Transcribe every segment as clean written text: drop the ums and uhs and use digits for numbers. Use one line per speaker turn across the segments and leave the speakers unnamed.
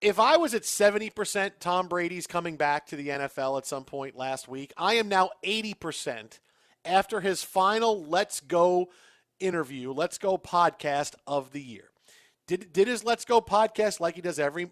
If I was at 70% Tom Brady's coming back to the NFL at some point last week, I am now 80% after his final Let's Go interview, Let's Go podcast of the year. Did his Let's Go podcast like he does every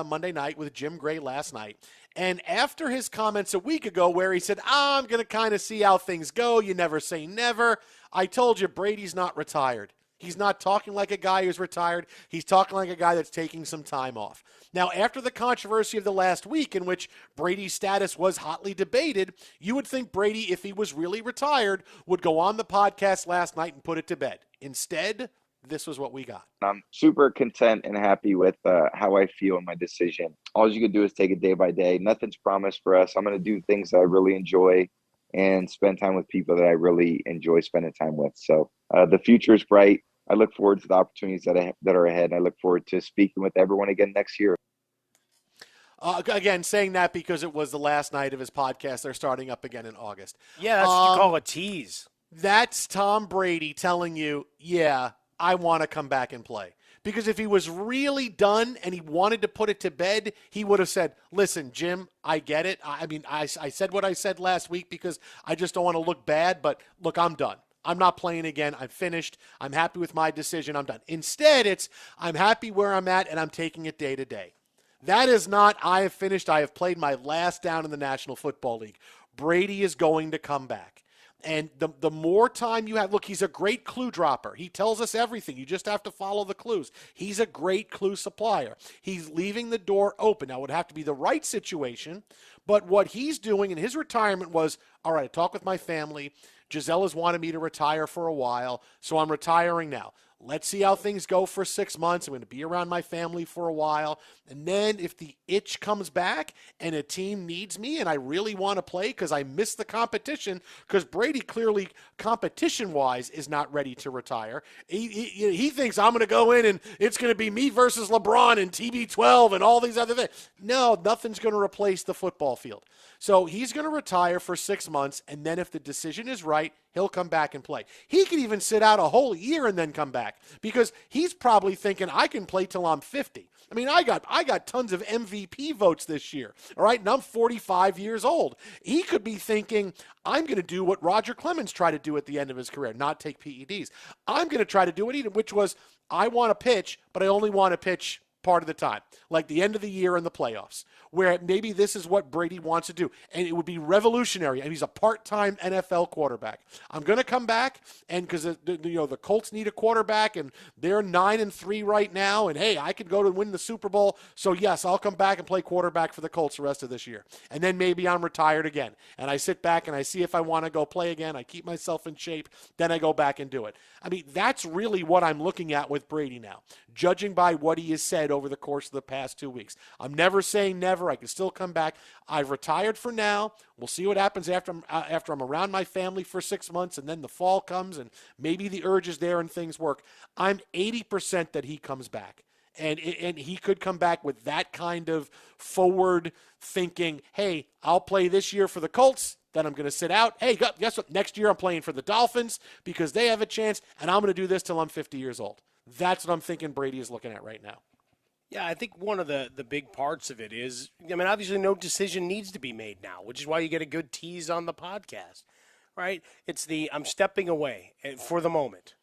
Monday night with Jim Gray last night. And after his comments a week ago where he said, I'm going to kind of see how things go. You never say never. I told you Brady's not retired. He's not talking like a guy who's retired. He's talking like a guy that's taking some time off. Now, after the controversy of the last week in which Brady's status was hotly debated, you would think Brady, if he was really retired, would go on the podcast last night and put it to bed. Instead, this was what we got.
I'm super content and happy with how I feel in my decision. All you can do is take it day by day. Nothing's promised for us. I'm going to do things that I really enjoy and spend time with people that I really enjoy spending time with. So the future is bright. I look forward to the opportunities that are ahead. I look forward to speaking with everyone again next year.
Again, saying that because it was the last night of his podcast. They're starting up again in August.
Yeah, that's what you call a tease.
That's Tom Brady telling you, yeah, I want to come back and play. Because if he was really done and he wanted to put it to bed, he would have said, listen, Jim, I get it. I said what I said last week because I just don't want to look bad. But, look, I'm done. I'm not playing again. I'm finished. I'm happy with my decision. I'm done. Instead, it's I'm happy where I'm at, and I'm taking it day to day. That is not I have finished. I have played my last down in the National Football League. Brady is going to come back. And the more time you have, look, he's a great clue dropper. He tells us everything. You just have to follow the clues. He's a great clue supplier. He's leaving the door open. Now, it would have to be the right situation, but what he's doing in his retirement was, all right, I talk with my family. Giselle has wanted me to retire for a while, so I'm retiring now. Let's see how things go for 6 months. I'm going to be around my family for a while. And then if the itch comes back and a team needs me and I really want to play because I miss the competition, because Brady clearly competition-wise is not ready to retire. He thinks I'm going to go in and it's going to be me versus LeBron and TB12 and all these other things. No, nothing's going to replace the football field. So he's going to retire for 6 months, and then if the decision is right, he'll come back and play. He could even sit out a whole year and then come back because he's probably thinking, I can play till I'm 50. I mean, I got tons of MVP votes this year, all right, and I'm 45 years old. He could be thinking, I'm going to do what Roger Clemens tried to do at the end of his career, not take PEDs. I'm going to try to do it, which was I want to pitch, but I only want to pitch part of the time, like the end of the year and the playoffs, where maybe this is what Brady wants to do. And it would be revolutionary. And he's a part-time NFL quarterback. I'm going to come back, and because the Colts need a quarterback, and they're 9-3 right now. And hey, I could go to win the Super Bowl. So yes, I'll come back and play quarterback for the Colts the rest of this year. And then maybe I'm retired again. And I sit back and I see if I want to go play again. I keep myself in shape. Then I go back and do it. I mean, that's really what I'm looking at with Brady now, judging by what he has said over the course of the past 2 weeks. I'm never saying never. I can still come back. I've retired for now. We'll see what happens after I'm around my family for 6 months, and then the fall comes, and maybe the urge is there and things work. I'm 80% that he comes back. And he could come back with that kind of forward thinking, hey, I'll play this year for the Colts, then I'm going to sit out. Hey, guess what? Next year I'm playing for the Dolphins because they have a chance, and I'm going to do this till I'm 50 years old. That's what I'm thinking Brady is looking at right now.
Yeah, I think one of the big parts of it is, I mean, obviously no decision needs to be made now, which is why you get a good tease on the podcast, right? It's I'm stepping away for the moment,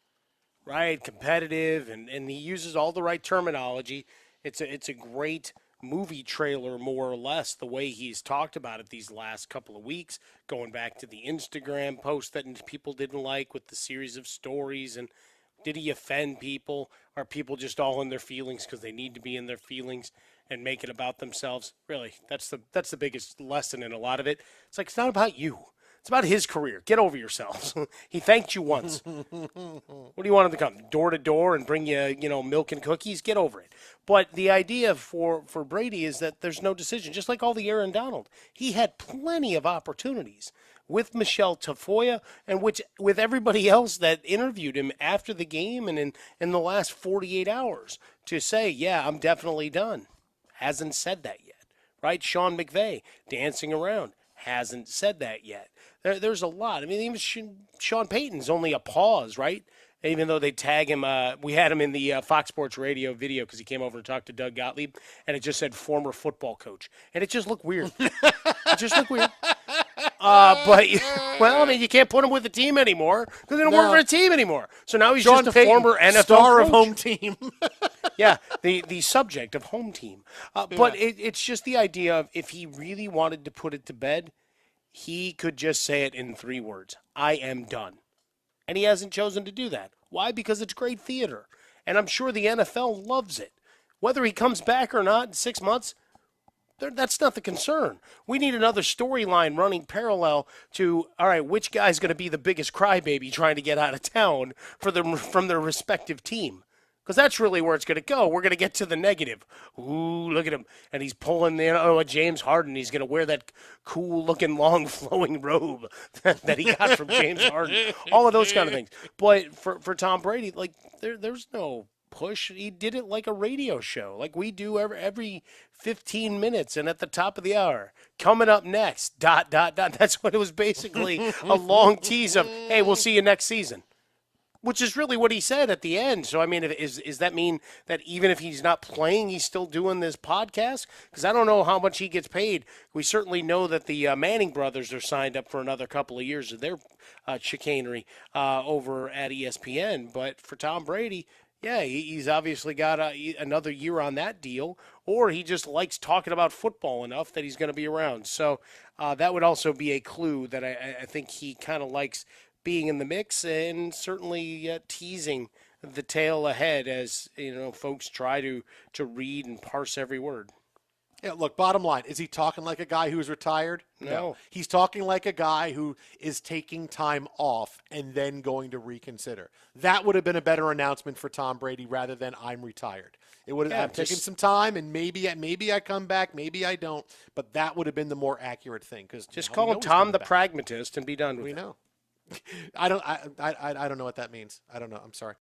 right? Competitive, and he uses all the right terminology. It's a great movie trailer, more or less, the way he's talked about it these last couple of weeks, going back to the Instagram post that people didn't like with the series of stories. And did he offend people? Are people just all in their feelings because they need to be in their feelings and make it about themselves? Really, that's the biggest lesson in a lot of it. It's like, it's not about you. It's about his career. Get over yourselves. He thanked you once. What do you want him to come? Door to door and bring you, milk and cookies? Get over it. But the idea for Brady is that there's no decision. Just like all the Aaron Donald. He had plenty of opportunities with Michelle Tafoya and with everybody else that interviewed him after the game and in the last 48 hours to say, yeah, I'm definitely done. Hasn't said that yet, right? Sean McVay dancing around. Hasn't said that yet. There's a lot. I mean, even Sean Payton's only a pause, right? even though they tag him. We had him in the Fox Sports Radio video because he came over to talk to Doug Gottlieb, and it just said former football coach, and it just looked weird. It just looked weird. But well, I mean, you can't put him with the team anymore because they don't work for a team anymore. So now he's
Sean
just a
Payton,
former NFL
star
coach.
of home team.
Yeah, the subject of home team. But it's just the idea of if he really wanted to put it to bed, he could just say it in 3 words: I am done. And he hasn't chosen to do that. Why? Because it's great theater. And I'm sure the NFL loves it. Whether he comes back or not in 6 months, that's not the concern. We need another storyline running parallel to, all right, which guy's going to be the biggest crybaby trying to get out of town from their respective team. Because that's really where it's going to go. We're going to get to the negative. Ooh, look at him. And he's pulling James Harden. He's going to wear that cool-looking, long, flowing robe that he got from James Harden. All of those kind of things. But for Tom Brady, like, there's no push. He did it like a radio show, like we do every 15 minutes and at the top of the hour. Coming up next, ... That's what it was basically, a long tease of, hey, we'll see you next season. Which is really what he said at the end. So, I mean, is that mean that even if he's not playing, he's still doing this podcast? Because I don't know how much he gets paid. We certainly know that the Manning brothers are signed up for another couple of years of their chicanery over at ESPN. But for Tom Brady, yeah, he's obviously got another year on that deal, or he just likes talking about football enough that he's going to be around. So that would also be a clue that I think he kind of likes being in the mix and certainly teasing the tale ahead as, folks try to read and parse every word.
Yeah, look, bottom line, is he talking like a guy who's retired?
No.
He's talking like a guy who is taking time off and then going to reconsider. That would have been a better announcement for Tom Brady rather than I'm retired. It would have taken some time, and maybe I come back, maybe I don't, but that would have been the more accurate thing.
Just call him Tom the Pragmatist and be done with it.
We know. I don't know what that means. I don't know. I'm sorry.